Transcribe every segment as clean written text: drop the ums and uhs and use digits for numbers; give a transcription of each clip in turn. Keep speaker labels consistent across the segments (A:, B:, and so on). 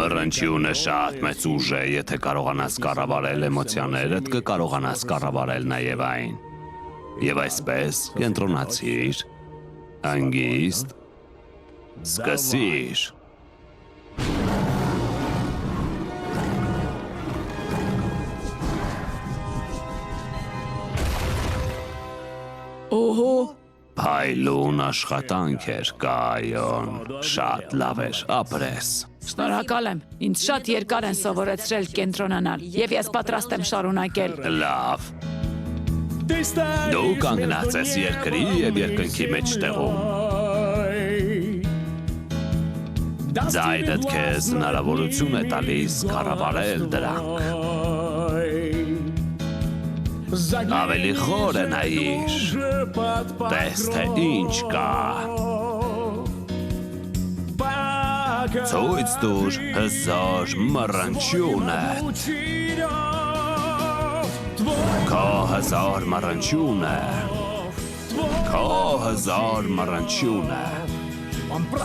A: Մռնչյունը շատ մեծ ուժ է, եթե կարողանաս կառավարել էմոցիաներդ, կկարողանաս կառավարել նաև այն։ Եվ այսպես կենտրոնացիր, հանգիստ, սկսիր։
B: Օհո,
A: Փայլուն աշխատանք էր, Կայոն, շատ լավ էր, ապրես։
B: շնորհակալ եմ։ Ինձ շատ երկար են սովորեցրել կենտրոնանալ, եւ ես պատրաստ եմ շարունակել։
A: Լավ։ Դու կանգնած ես երկրի եւ երկնքի մեջտեղում։ Ձայնդ քեզ հնարավորություն է տալիս կառավարել դրանք։ Ավելի խոր է նայիր, տես թե ինչ կա։ Ցույց տուր հզոր մռնչյունը։ Քո հզոր մռնչյունը։ Քո հզոր մռնչյունը։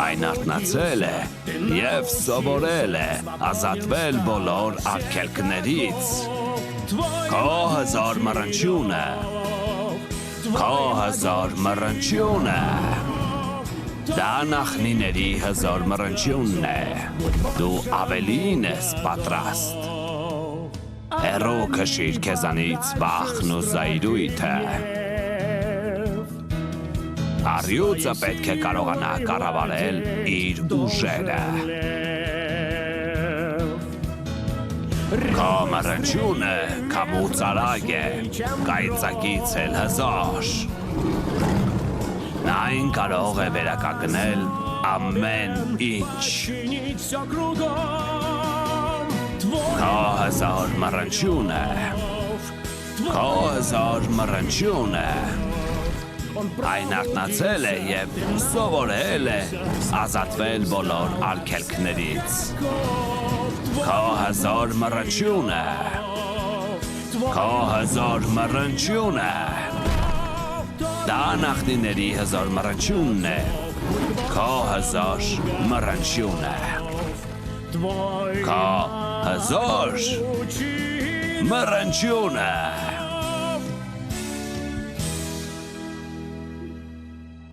A: Այն արթնացել է և սովորել է ազատվել բոլոր արգելքներից։ Քո հզոր մռնչյունը։ Քո հզոր մռնչյունը։ Դա նախնիների հզոր մռնչյունն է։ Դու ավելին ես պատրաստ։ Հեռու քշիր քեզանից վախն ու զայրույթը։ Առյուծը պետք է կարողանա կառավարել իր ուժերը։ Քո մռնչյունը քամուց արագ է, կայծակից էլ հզոր։ Այն կարող է վերականգնել ամեն ինչ։ Քո հզոր մռնչյունը։ Քո հզոր մռնչյունը։ Այն արթնացել է և սովորել է ազատվել բոլոր արգելքներից։ Քո հզոր մռնչյունը։ Քո հզոր մռնչյունը։ Դա նախնիների հզոր մռնչյունն է։ Քո հզոր մռնչյունը։ Քո հզոր մռնչյունը։